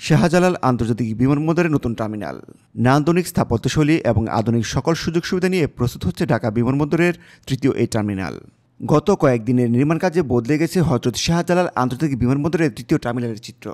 শাহজালাল আন্তর্জাতিক বিমানবন্দরের নতুন টার্মিনাল। নান্দনিক স্থাপত্যশৈলী এবং আধুনিক সকল সুযোগ সুবিধা নিয়ে প্রস্তুত হচ্ছে ঢাকা বিমানবন্দরের তৃতীয় এই টার্মিনাল। গত কয়েকদিনের নির্মাণ কাজে বদলে গেছে হযরত শাহজালাল আন্তর্জাতিক বিমানবন্দরের তৃতীয় টার্মিনালের চিত্র।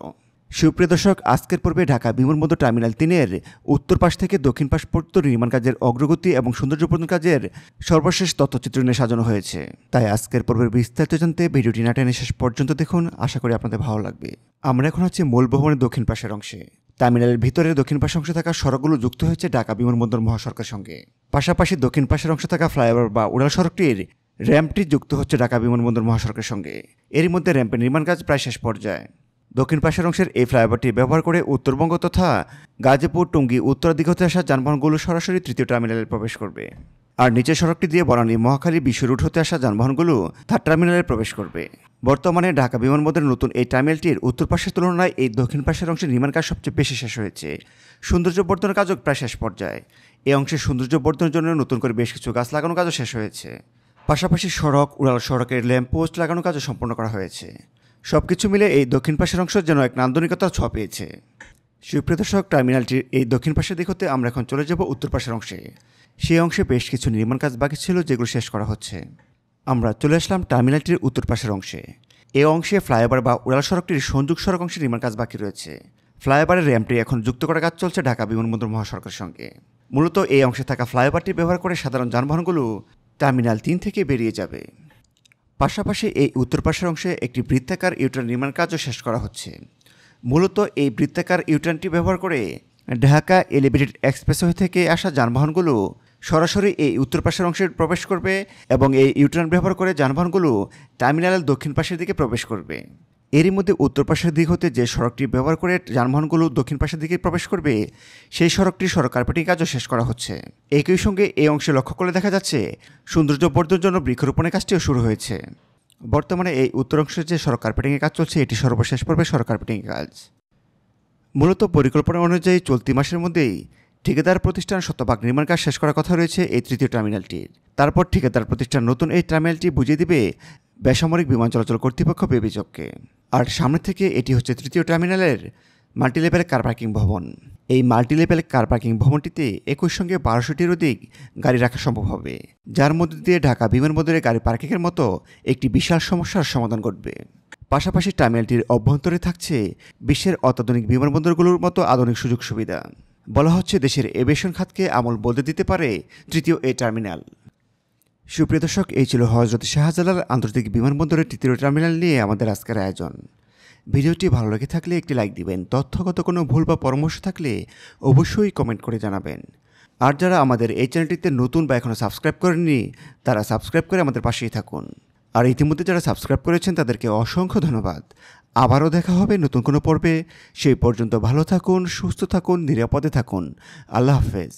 সুপ্রিয় দর্শক, আজকের পর্বে ঢাকা বিমানবন্দর টার্মিনাল 3-এর উত্তর পাশ থেকে দক্ষিণ পাশ পর্যন্ত নির্মাণ কাজের অগ্রগতি এবং সৌন্দর্যবর্ধন কাজের সর্বশেষ তথ্যচিত্র নিয়ে সাজানো হয়েছে। তাই আজকের পর্বের বিস্তারিত জানতে ভিডিওটি না টেনে শেষ পর্যন্ত দেখুন, আশা করি আপনাদের ভালো লাগবে। আমরা এখন আছি মূল ভবনের দক্ষিণ পাশের অংশে। টার্মিনালের ভিতরে দক্ষিণ পাশের অংশে থাকা সড়কগুলো যুক্ত হয়েছে ঢাকা বিমানবন্দর মহাসড়কের সঙ্গে। পাশাপাশি দক্ষিণ পাশের অংশে থাকা ফ্লাইওভার বা উড়াল সড়কটির র্যাম্পটি যুক্ত হচ্ছে ঢাকা বিমানবন্দর মহাসড়কের সঙ্গে। এরই মধ্যে র্যাম্পের নির্মাণ কাজ প্রায় শেষ পর্যায়ে। দক্ষিণ পাশের অংশের এই ফ্লাইওভারটি ব্যবহার করে উত্তরবঙ্গ তথা গাজীপুর, টঙ্গী, উত্তর দিক হতে আসা যানবাহনগুলো সরাসরি তৃতীয় টার্মিনালে প্রবেশ করবে। আর নিচের সড়কটি দিয়ে বনানী, মহাখালী, বিশ্ব রুট হতে আসা যানবাহনগুলো থার্ড টার্মিনালে প্রবেশ করবে। বর্তমানে ঢাকা বিমানবন্দরের নতুন এই টার্মিনালটির উত্তর পাশের তুলনায় এই দক্ষিণ পাশের অংশের নির্মাণ কাজ সবচেয়ে বেশি শেষ হয়েছে। সৌন্দর্যবর্ধনের কাজও প্রায় শেষ পর্যায়ে। এই অংশের সৌন্দর্যবর্ধনের জন্য নতুন করে বেশ কিছু গাছ লাগানোর কাজও শেষ হয়েছে। পাশাপাশি সড়ক, উড়াল সড়কের ল্যাম্প পোস্ট লাগানোর কাজও সম্পন্ন করা হয়েছে। সবকিছু মিলে এই দক্ষিণ পাশের অংশ যেন এক নান্দনিকতার ছোঁয়া পেয়েছে। সুপ্রিয় দর্শক, টার্মিনালটির এই দক্ষিণ পাশের দিক হতে আমরা এখন চলে যাব উত্তর পাশের অংশে। সেই অংশে বেশ কিছু নির্মাণ কাজ বাকি ছিল, যেগুলো শেষ করা হচ্ছে। আমরা চলে আসলাম টার্মিনালটির উত্তর পাশের অংশে। এই অংশে ফ্লাইওভার বা উড়াল সড়কটির সংযোগ সড়ক অংশে নির্মাণ কাজ বাকি রয়েছে। ফ্লাইওভারের র্যাম্পটি এখন যুক্ত করার কাজ চলছে ঢাকা বিমানবন্দর মহাসড়কের সঙ্গে। মূলত এই অংশে থাকা ফ্লাইওভারটি ব্যবহার করে সাধারণ যানবাহনগুলো টার্মিনাল 3 থেকে বেরিয়ে যাবে। পাশাপাশি এই উত্তর পাশের অংশে একটি বৃত্তাকার ইউটার্ন নির্মাণ কাজও শেষ করা হচ্ছে। মূলত এই বৃত্তাকার ইউটার্নটি ব্যবহার করে ঢাকা এলিভেটেড এক্সপ্রেসওয়ে থেকে আসা যানবাহনগুলো সরাসরি এই উত্তর পাশের অংশে প্রবেশ করবে এবং এই ইউটার্ন ব্যবহার করে যানবাহনগুলো টার্মিনালের দক্ষিণ পাশের দিকে প্রবেশ করবে। এরই মধ্যে উত্তর পাশের দিক হতে যে সড়কটি ব্যবহার করে যানবাহনগুলো দক্ষিণ পাশের দিকে প্রবেশ করবে, সেই সড়কটির সড়ক কার্পেটিং কাজও শেষ করা হচ্ছে। একই সঙ্গে এই অংশে লক্ষ্য করলে দেখা যাচ্ছে সৌন্দর্যবর্ধনের জন্য বৃক্ষরোপণের কাজটিও শুরু হয়েছে। বর্তমানে এই উত্তর অংশে যে সড়ক কার্পেটিংয়ের কাজ চলছে, এটি সর্বশেষ পর্বে সড়ক কার্পেটিংয়ের কাজ। মূলত পরিকল্পনা অনুযায়ী চলতি মাসের মধ্যেই ঠিকাদার প্রতিষ্ঠান শতভাগ নির্মাণ কাজ শেষ করার কথা রয়েছে এই তৃতীয় টার্মিনালটির। তারপর ঠিকাদার প্রতিষ্ঠান নতুন এই টার্মিনালটি বুঝিয়ে দিবে বেসামরিক বিমান চলাচল কর্তৃপক্ষ বেবিজককে। আর সামনে থেকে এটি হচ্ছে তৃতীয় টার্মিনালের মাল্টিলেভেল কার পার্কিং ভবন। এই মাল্টিলেভেল কার পার্কিং ভবনটিতে একই সঙ্গে 1200টির অধিক গাড়ি রাখা সম্ভব হবে, যার মধ্যে দিয়ে ঢাকা বিমানবন্দরে গাড়ি পার্কিংয়ের মতো একটি বিশাল সমস্যার সমাধান ঘটবে। পাশাপাশি টার্মিনালটির অভ্যন্তরে থাকছে বিশ্বের অত্যাধুনিক বিমানবন্দরগুলোর মতো আধুনিক সুযোগ সুবিধা। বলা হচ্ছে দেশের এভিয়েশন খাতকে আমল বদলে দিতে পারে তৃতীয় এই টার্মিনাল। সুপ্রিয় দর্শক, এই ছিল হযরত শাহজালাল আন্তর্জাতিক বিমানবন্দরের তৃতীয় টার্মিনাল নিয়ে আমাদের আজকের আয়োজন। ভিডিওটি ভালো লেগে থাকলে একটি লাইক দিবেন। তথ্যগত কোনো ভুল বা পরামর্শ থাকলে অবশ্যই কমেন্ট করে জানাবেন। আর যারা আমাদের এই চ্যানেলটিতে নতুন বা এখনও সাবস্ক্রাইব করেননি, তারা সাবস্ক্রাইব করে আমাদের পাশেই থাকুন। আর ইতিমধ্যে যারা সাবস্ক্রাইব করেছেন তাদেরকে অসংখ্য ধন্যবাদ। আবারও দেখা হবে নতুন কোনো পর্বে। সেই পর্যন্ত ভালো থাকুন, সুস্থ থাকুন, নিরাপদে থাকুন। আল্লাহ হাফেজ।